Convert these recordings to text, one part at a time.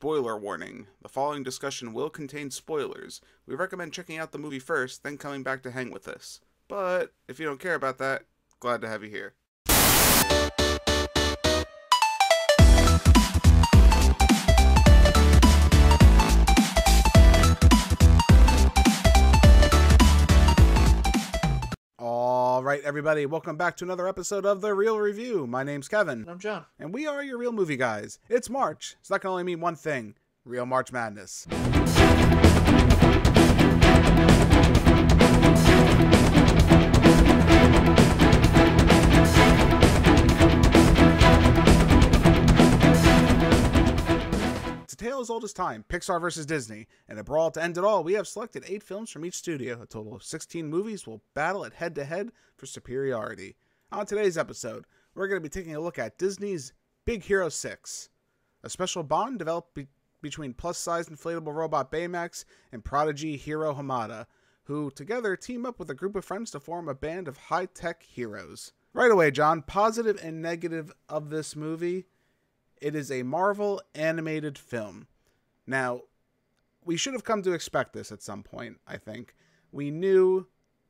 Spoiler warning. The following discussion will contain spoilers. We recommend checking out the movie first, then coming back to hang with us. But if you don't care about that, glad to have you here. Alright everybody, welcome back to another episode of The Real Review. My name's Kevin. And I'm John. And we are your real movie guys. It's March, so that can only mean one thing. Real March Madness. It's a tale as old as time, Pixar versus Disney. In a brawl to end it all, we have selected 8 films from each studio. A total of 16 movies will battle it head-to-head for superiority. On today's episode, we're going to be taking a look at Disney's Big Hero 6, a special bond developed between plus-sized inflatable robot Baymax and prodigy Hiro Hamada, who together team up with a group of friends to form a band of high-tech heroes. Right away, John, positive and negative of this movie. It is a Marvel animated film. Now, we should have come to expect this at some point, I think. We knew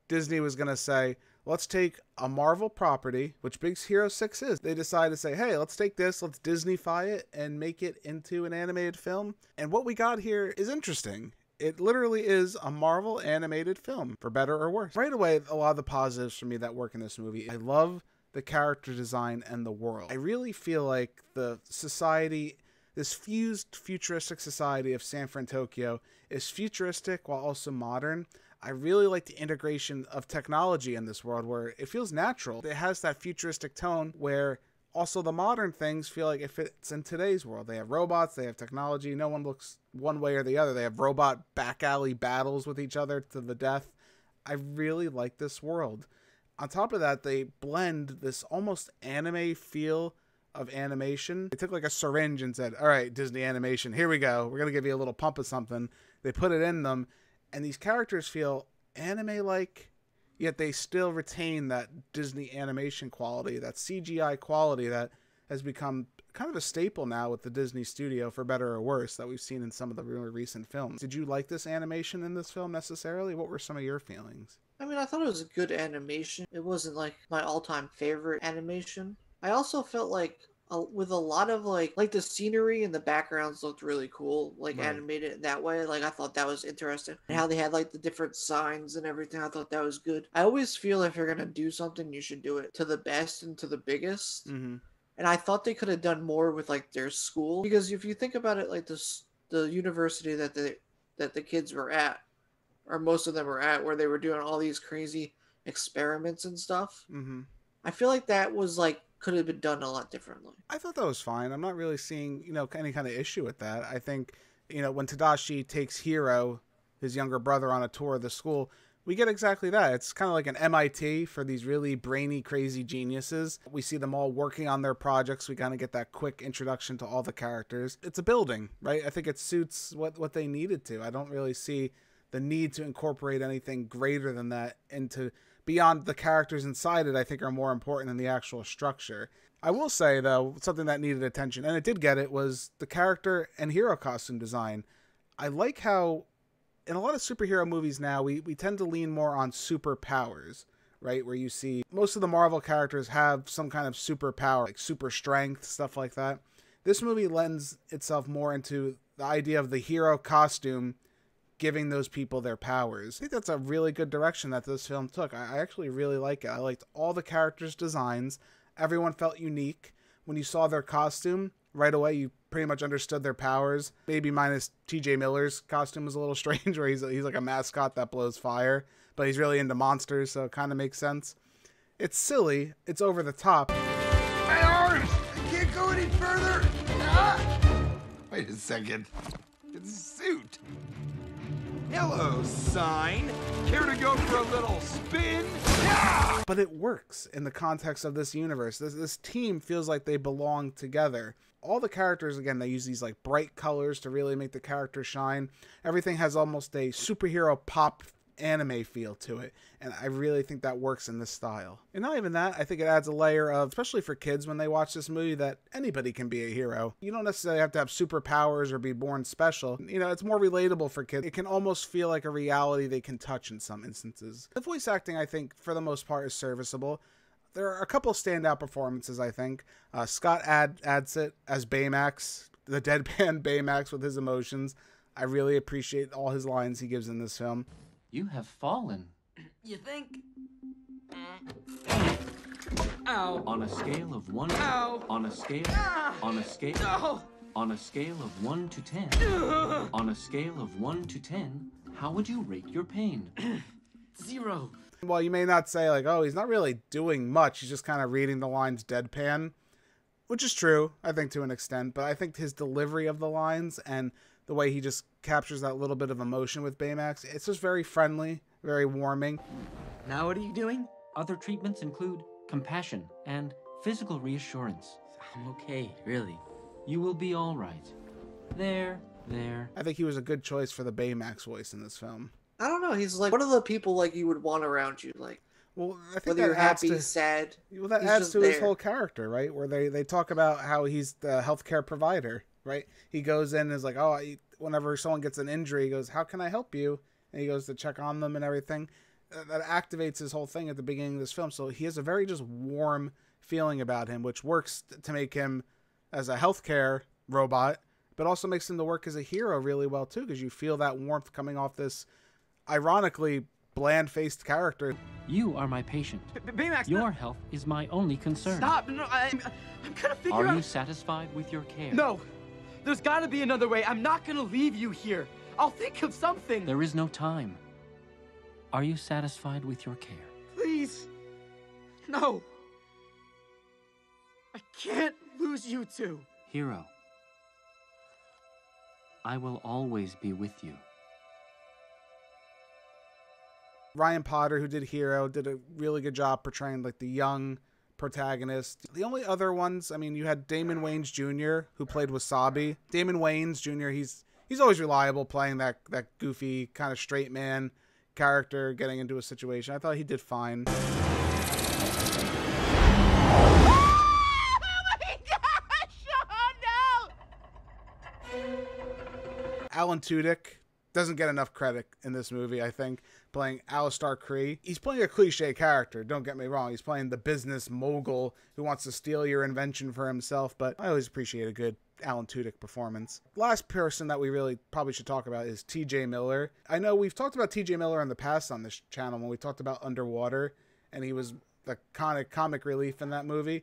Disney was going to say, let's take a Marvel property, which Big Hero 6 is. They decided to say, hey, let's take this, let's Disney-fy it, and make it into an animated film. And what we got here is interesting. It literally is a Marvel animated film, for better or worse. Right away, a lot of the positives for me that work in this movie. I love the character design and the world. I really feel like the society, this fused futuristic society of San Fran, Tokyo, is futuristic while also modern. I really like the integration of technology in this world where it feels natural. It has that futuristic tone where also the modern things feel like it fits in today's world. They have robots, they have technology, no one looks one way or the other. They have robot back alley battles with each other to the death. I really like this world. On top of that, they blend this almost anime feel of animation. They took like a syringe and said, all right, Disney animation, here we go. We're going to give you a little pump of something. They put it in them, and these characters feel anime-like, yet they still retain that Disney animation quality, that CGI quality that has become kind of a staple now with the Disney studio, for better or worse, that we've seen in some of the really recent films. Did you like this animation in this film necessarily? What were some of your feelings? I mean, I thought it was a good animation. It wasn't like my all-time favorite animation. I also felt like with a lot of like the scenery and the backgrounds looked really cool, like Right. Animated in that way. Like I thought that was interesting. And how they had like the different signs and everything. I thought that was good. I always feel if you're going to do something, you should do it to the best and to the biggest. Mm-hmm. And I thought they could have done more with like their school, because if you think about it, like the university that the kids were at, or most of them were at, where they were doing all these crazy experiments and stuff. Mm-hmm. I feel like that was like could have been done a lot differently. I thought that was fine. I'm not really seeing, any kind of issue with that. I think, when Tadashi takes Hiro, his younger brother, on a tour of the school, we get exactly that. It's kind of like an MIT for these really brainy, crazy geniuses. We see them all working on their projects. We kind of get that quick introduction to all the characters. It's a building, right? I think it suits what they needed to. I don't really see the need to incorporate anything greater than that into beyond the characters inside it. I think are more important than the actual structure. I will say, though, something that needed attention, and it did get it, was the character and hero costume design. I like how in a lot of superhero movies now, we tend to lean more on superpowers, right? Where you see most of the Marvel characters have some kind of superpower, like super strength, stuff like that. This movie lends itself more into the idea of the hero costume giving those people their powers. I think that's a really good direction that this film took. I actually really like it. I liked all the characters' designs. Everyone felt unique. When you saw their costume, right away you pretty much understood their powers. Maybe minus TJ Miller's costume was a little strange, where he's like a mascot that blows fire, but he's really into monsters, so it kind of makes sense. It's silly. It's over the top. My arms! I can't go any further! Ah! Wait a second. It's a suit. Hello, sign. Care to go for a little spin? Yeah! But it works in the context of this universe. This team feels like they belong together. All the characters, again, they use these like bright colors to really make the character shine. Everything has almost a superhero pop anime feel to it, and I really think that works in this style. And not even that, I think it adds a layer of, especially for kids when they watch this movie, that anybody can be a hero. You don't necessarily have to have superpowers or be born special. You know, it's more relatable for kids. It can almost feel like a reality they can touch in some instances. The voice acting, I think, for the most part, is serviceable. There are a couple standout performances, I think. Scott Adsit as Baymax, the deadpan Baymax with his emotions. I really appreciate all his lines he gives in this film. You have fallen. You think? Ow. On a scale of 1. Ow. On a scale. On a scale. No. On a scale of 1 to 10. On a scale of 1 to 10, how would you rate your pain? 0. Well, you may not say like, oh, he's not really doing much. He's just kind of reading the lines deadpan, which is true, I think, to an extent. But I think his delivery of the lines and the way he just captures that little bit of emotion with Baymax, it's just very friendly, very warming. Now what are you doing? Other treatments include compassion and physical reassurance. I'm okay, really. You will be all right. There. I think he was a good choice for the Baymax voice in this film. I don't know. He's like one of the people like you would want around you. Like, well, I think whether that you're adds happy, to, sad. Well, that he's adds just to his there. whole character, right? Where they talk about how he's the healthcare provider, right? He goes in and is like, oh, whenever someone gets an injury, he goes, how can I help you? And he goes to check on them and everything. That activates his whole thing at the beginning of this film. So he has a very just warm feeling about him, which works to make him as a healthcare robot, but also makes him to work as a hero really well too, because you feel that warmth coming off this ironically bland-faced character. You are my patient. Baymax, Your health is my only concern. stop! No, I'm gonna figure out. Are you satisfied with your care? No, there's gotta be another way. I'm not gonna leave you here. I'll think of something. There is no time. Are you satisfied with your care? Please, no. I can't lose you two. Hiro, I will always be with you. Ryan Potter, who did Hero, did a really good job portraying like the young protagonist. The only other ones, I mean, you had Damon Wayans Jr., who played Wasabi. Damon Wayans Jr., he's always reliable playing that goofy kind of straight man character getting into a situation. I thought he did fine. Alan Tudyk doesn't get enough credit in this movie, I think, playing Alistair Cree. He's playing a cliche character, don't get me wrong. He's playing the business mogul who wants to steal your invention for himself, but I always appreciate a good Alan Tudyk performance. Last person that we really probably should talk about is TJ Miller. I know we've talked about TJ Miller in the past on this channel when we talked about Underwater, and he was the comic relief in that movie.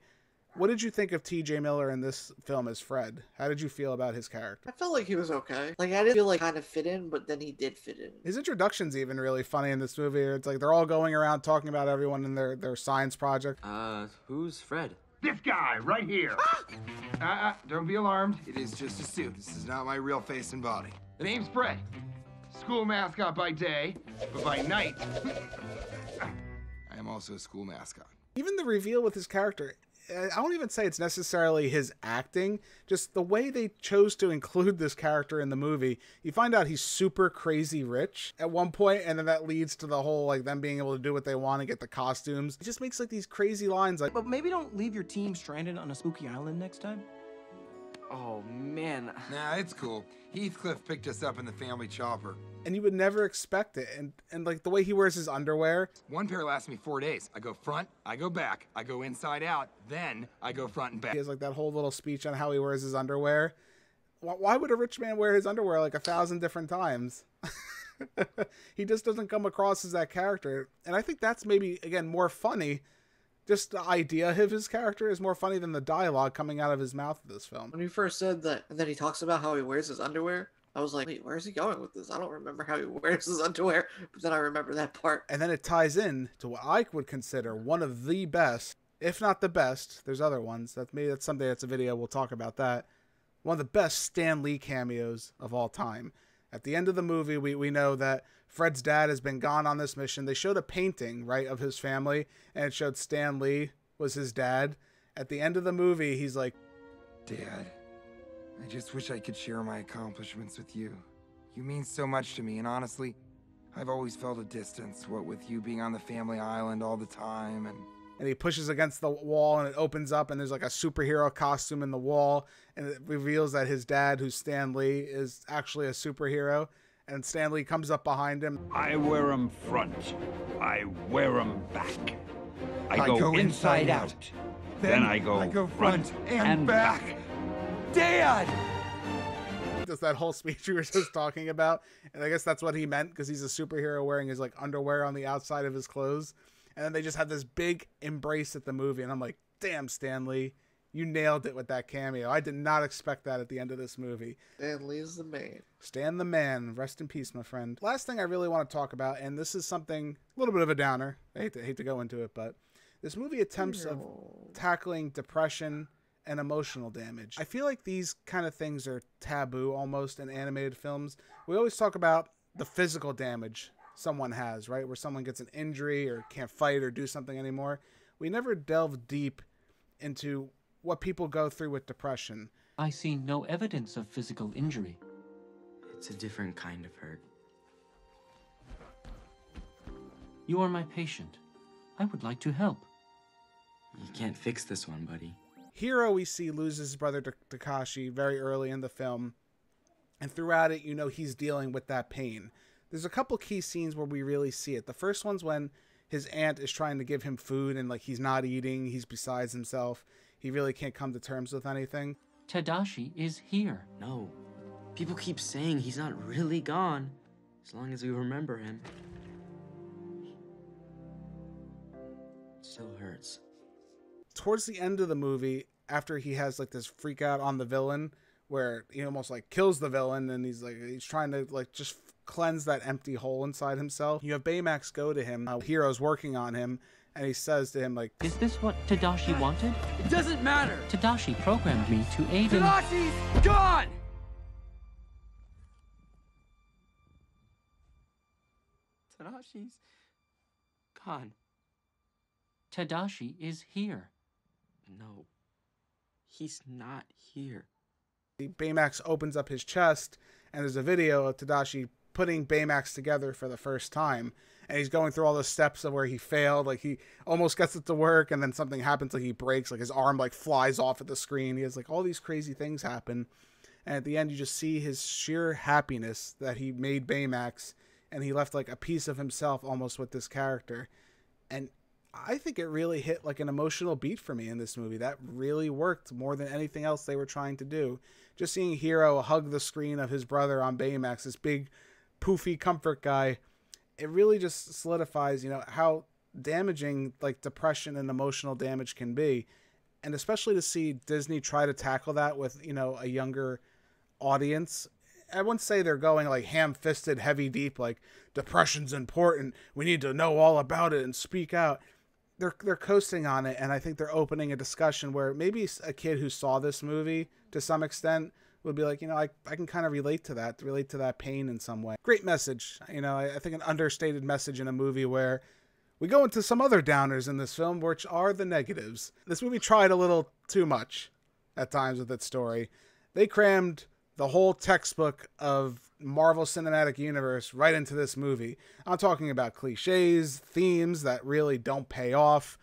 What did you think of TJ Miller in this film as Fred? How did you feel about his character? I felt like he was okay. Like, I didn't feel like kind of fit in, but then he did fit in. His introduction's even really funny in this movie. It's like they're all going around talking about everyone in their science project. Who's Fred? This guy right here. Don't be alarmed. It is just a suit. This is not my real face and body. The name's Fred. School mascot by day, but by night, I am also a school mascot. Even the reveal with his character, I won't even say it's necessarily his acting, just the way they chose to include this character in the movie. You find out he's super crazy rich at one point, and then that leads to the whole, like, them being able to do what they want and get the costumes. It just makes, like, these crazy lines, like, But maybe don't leave your team stranded on a spooky island next time. Oh, man. Nah, it's cool. Heathcliff picked us up in the family chopper. and you would never expect it. And like, the way he wears his underwear. One pair lasts me 4 days. I go front, I go back, I go inside out, then I go front and back. He has, like, that whole little speech on how he wears his underwear. Why would a rich man wear his underwear, like, 1,000 different times? He just doesn't come across as that character. And I think that's maybe, again, more funny. Just the idea of his character is more funny than the dialogue coming out of his mouth in this film. When he first said that, and then he talks about how he wears his underwear, I was like, wait, where's he going with this? I don't remember how he wears his underwear, but then I remember that part. And then it ties in to what I would consider one of the best, if not the best. There's other ones. Maybe that's someday that's a video. We'll talk about that. One of the best Stan Lee cameos of all time. At the end of the movie, we know that Fred's dad has been gone on this mission. They showed a painting, right, of his family, and it showed Stan Lee was his dad. At the end of the movie, he's like, Dad, I just wish I could share my accomplishments with you. You mean so much to me, and honestly, I've always felt a distance, what with you being on the family island all the time and he pushes against the wall and it opens up and there's like a superhero costume in the wall, and it reveals that his dad, who's Stan Lee, is actually a superhero, and Stan Lee comes up behind him. I wear 'em front. I wear 'em back. I go inside out. Then I go front and back. Dad! Just that whole speech we were just talking about, and I guess that's what he meant, because he's a superhero wearing his like underwear on the outside of his clothes. And then they just have this big embrace at the movie, and I'm like, damn, Stan Lee, you nailed it with that cameo. I did not expect that at the end of this movie. Stan Lee's the man. Stan the man. Rest in peace, my friend. Last thing I really want to talk about, and this is something a little bit of a downer. I hate to go into it, but this movie attempts of tackling depression and emotional damage. I feel like these kind of things are taboo almost in animated films. We always talk about the physical damage someone has, right? Where someone gets an injury or can't fight or do something anymore. We never delve deep into what people go through with depression. I see no evidence of physical injury. It's a different kind of hurt. You are my patient. I would like to help. You can't fix this one, buddy. Hiro, we see, loses his brother Takashi very early in the film. And throughout it, you know, he's dealing with that pain. There's a couple key scenes where we really see it. The first one's when his aunt is trying to give him food and like he's not eating, he's besides himself. He really can't come to terms with anything. Tadashi is here. No. People keep saying he's not really gone, as long as we remember him. It still hurts. Towards the end of the movie, after he has like this freak out on the villain, where he almost like kills the villain and he's trying to like just cleanse that empty hole inside himself. You have Baymax go to him. Hiro's working on him, and he says to him like, "Is this what Tadashi wanted? It doesn't matter. Tadashi programmed me to aid in..." Tadashi's gone! Tadashi's gone. Tadashi is here. No. He's not here. Baymax opens up his chest, and there's a video of Tadashi putting Baymax together for the first time, and he's going through all the steps of where he failed. Like he almost gets it to work, and then something happens, like he breaks, like his arm like flies off at the screen. He has like all these crazy things happen, and at the end you just see his sheer happiness that he made Baymax, and he left like a piece of himself almost with this character. And I think it really hit like an emotional beat for me in this movie. That really worked more than anything else they were trying to do. Just seeing Hiro hug the screen of his brother on Baymax, this big poofy comfort guy, it really just solidifies, you know, how damaging like depression and emotional damage can be. And especially to see Disney try to tackle that with, you know, a younger audience. I wouldn't say they're going like ham-fisted, heavy deep, like depression's important, we need to know all about it and speak out. They're coasting on it, and I think they're opening a discussion where maybe a kid who saw this movie to some extent would be like, you know, I can kind of relate to that pain in some way. Great message. You know, I think an understated message in a movie where we go into some other downers in this film, which are the negatives. This movie tried a little too much at times with its story. They crammed the whole textbook of Marvel Cinematic Universe right into this movie. I'm talking about cliches, themes that really don't pay off.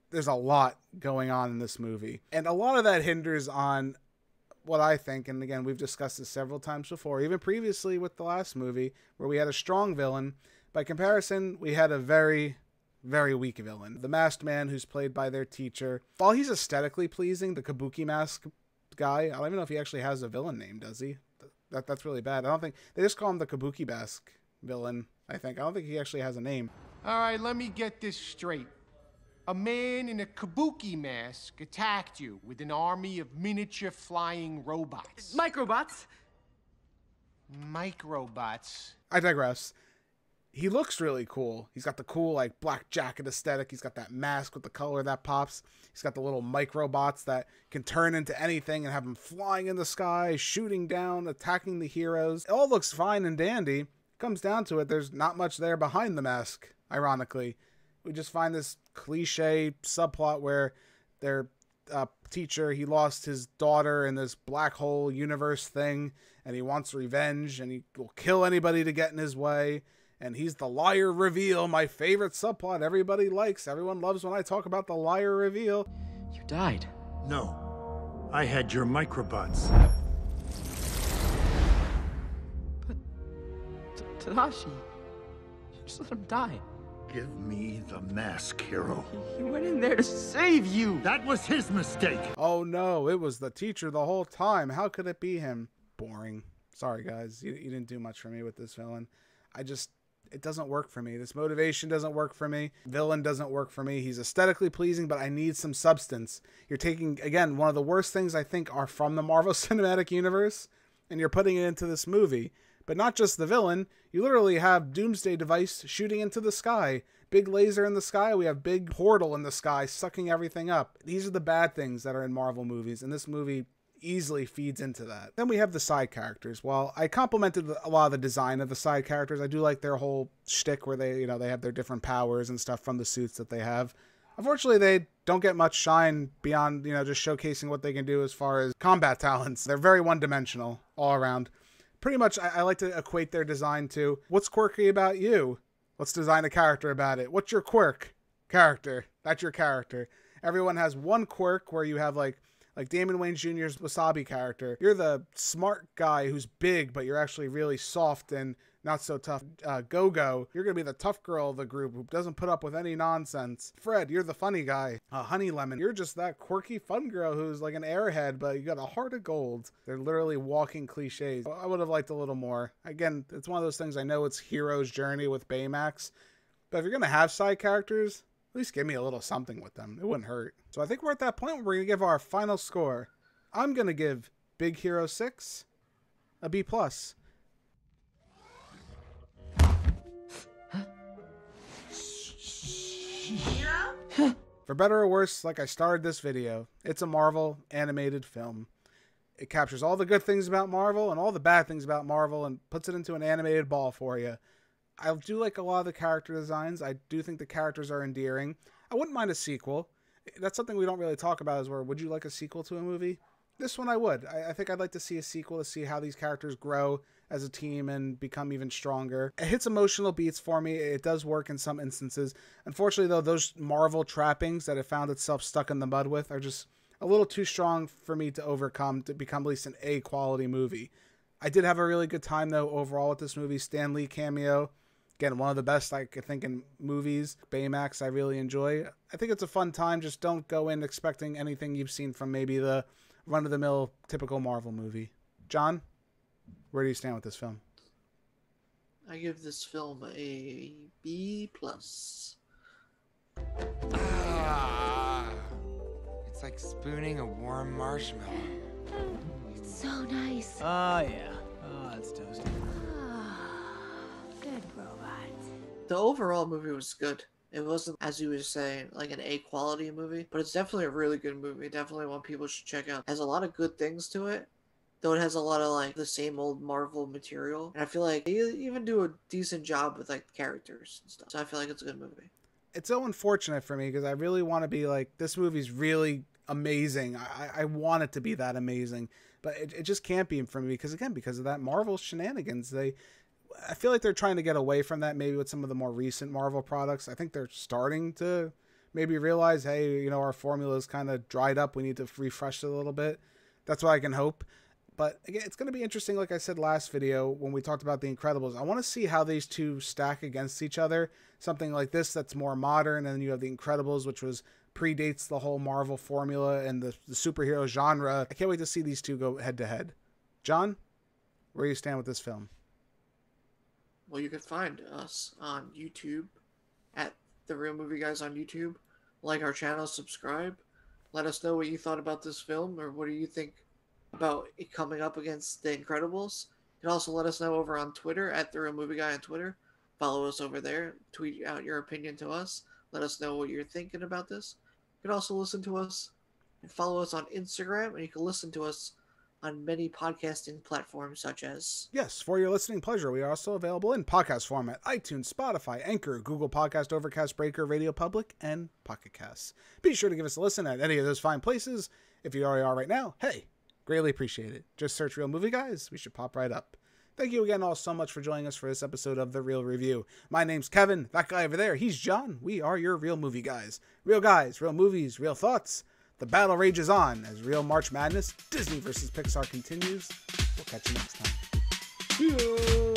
There's a lot going on in this movie. And a lot of that hinders on what I think, and again, we've discussed this several times before, even previously with the last movie, where we had a strong villain. By comparison, we had a very, very weak villain. The masked man, who's played by their teacher. While he's aesthetically pleasing, the kabuki mask guy, I don't even know if he actually has a villain name, does he? That's really bad. I don't think, they just call him the kabuki mask villain, I think. I don't think he actually has a name. All right, let me get this straight. A man in a kabuki mask attacked you with an army of miniature flying robots. Microbots? Microbots. I digress. He looks really cool. He's got the cool, like, black jacket aesthetic. He's got that mask with the color that pops. He's got the little microbots that can turn into anything and have them flying in the sky, shooting down, attacking the heroes. It all looks fine and dandy. Comes down to it, there's not much there behind the mask, ironically. We just find this cliche subplot where their teacher, he lost his daughter in this black hole universe thing, and he wants revenge, and he will kill anybody to get in his way. and he's the liar reveal, my favorite subplot everybody likes. Everyone loves when I talk about the liar reveal. You died. No, I had your microbots. But, Tadashi, you just let him die. Give me the mask, Hiro. He went in there to save you. That was his mistake. Oh no, it was the teacher the whole time. How could it be him? Boring. Sorry guys, you didn't do much for me with this villain. It doesn't work for me. This motivation doesn't work for me. Villain doesn't work for me. He's aesthetically pleasing, but I need some substance. You're taking, again, one of the worst things I think are from the Marvel Cinematic Universe, and you're putting it into this movie. But not just the villain. You literally have Doomsday device shooting into the sky. Big laser in the sky. We have big portal in the sky sucking everything up. These are the bad things that are in Marvel movies, and this movie easily feeds into that. Then we have the side characters. While I complimented a lot of the design of the side characters, I do like their whole shtick where they have their different powers and stuff from the suits that they have. Unfortunately, they don't get much shine beyond, just showcasing what they can do as far as combat talents. They're very one-dimensional all around. Pretty much, I like to equate their design to, what's quirky about you? Let's design a character about it. What's your quirk? Character. That's your character. Everyone has one quirk where you have like Damon Wayans Jr.'s Wasabi character. You're the smart guy who's big, but you're actually really soft and not so tough. Go-Go, you're going to be the tough girl of the group who doesn't put up with any nonsense. Fred, you're the funny guy. Honey Lemon, you're just that quirky fun girl who's like an airhead, but you got a heart of gold. They're literally walking cliches. I would have liked a little more. Again, it's one of those things, I know it's Hiro's journey with Baymax, but if you're going to have side characters, at least give me a little something with them. It wouldn't hurt. So I think we're at that point where we're going to give our final score. I'm going to give Big Hero 6 a B+. For better or worse, like I started this video, it's a Marvel animated film. It captures all the good things about Marvel and all the bad things about Marvel and puts it into an animated ball for you. I do like a lot of the character designs. I do think the characters are endearing. I wouldn't mind a sequel. That's something we don't really talk about, is where, would you like a sequel to a movie? This one I would. I think I'd like to see a sequel to see how these characters grow as a team and become even stronger. It hits emotional beats for me. It does work in some instances. Unfortunately, though, those Marvel trappings that it found itself stuck in the mud with are just a little too strong for me to overcome to become at least an A-quality movie. I did have a really good time, though, overall with this movie. Stan Lee cameo. Again, one of the best I could think in movies. Baymax, I really enjoy. I think it's a fun time. Just don't go in expecting anything you've seen from maybe the run-of-the-mill typical Marvel movie. John, where do you stand with this film? I give this film a B+. It's like spooning a warm marshmallow. It's so nice. Oh, yeah. Oh, it's toasty. Good robot. The overall movie was good. It wasn't, as you were saying, like an A-quality movie, but it's definitely a really good movie. Definitely one people should check out. It has a lot of good things to it, though it has a lot of like the same old Marvel material. And I feel like they even do a decent job with like characters and stuff. So I feel like it's a good movie. It's so unfortunate for me because I really want to be like, this movie's really amazing. I want it to be that amazing, but it just can't be for me because, again, because of that Marvel shenanigans. I feel like they're trying to get away from that maybe with some of the more recent Marvel products. I think they're starting to maybe realize, hey, our formula is kind of dried up. We need to refresh it a little bit. That's what I can hope. But again, it's going to be interesting, like I said last video when we talked about The Incredibles. I want to see how these two stack against each other. Something like this that's more modern, and then you have The Incredibles, which predates the whole Marvel formula and the superhero genre. I can't wait to see these two go head-to-head. John, where do you stand with this film? Well, you can find us on YouTube at The Real Movie Guys on YouTube. Like our channel, subscribe. Let us know what you thought about this film, or what do you think about it coming up against The Incredibles. You can also let us know over on Twitter at The Real Movie Guy on Twitter. Follow us over there. Tweet out your opinion to us. Let us know what you're thinking about this. You can also listen to us and follow us on Instagram, and you can listen to us on many podcasting platforms such as... Yes, for your listening pleasure, we are also available in podcast format: iTunes, Spotify, Anchor, Google Podcast, Overcast, Breaker, Radio Public, and Pocket Casts. Be sure to give us a listen at any of those fine places. If you already are right now, hey, greatly appreciate it. Just search Real Movie Guys. We should pop right up. Thank you again all so much for joining us for this episode of The Real Review. My name's Kevin. That guy over there, he's John. We are your Real Movie Guys. Real guys, real movies, real thoughts. The battle rages on as Real March Madness, Disney versus Pixar continues. We'll catch you next time.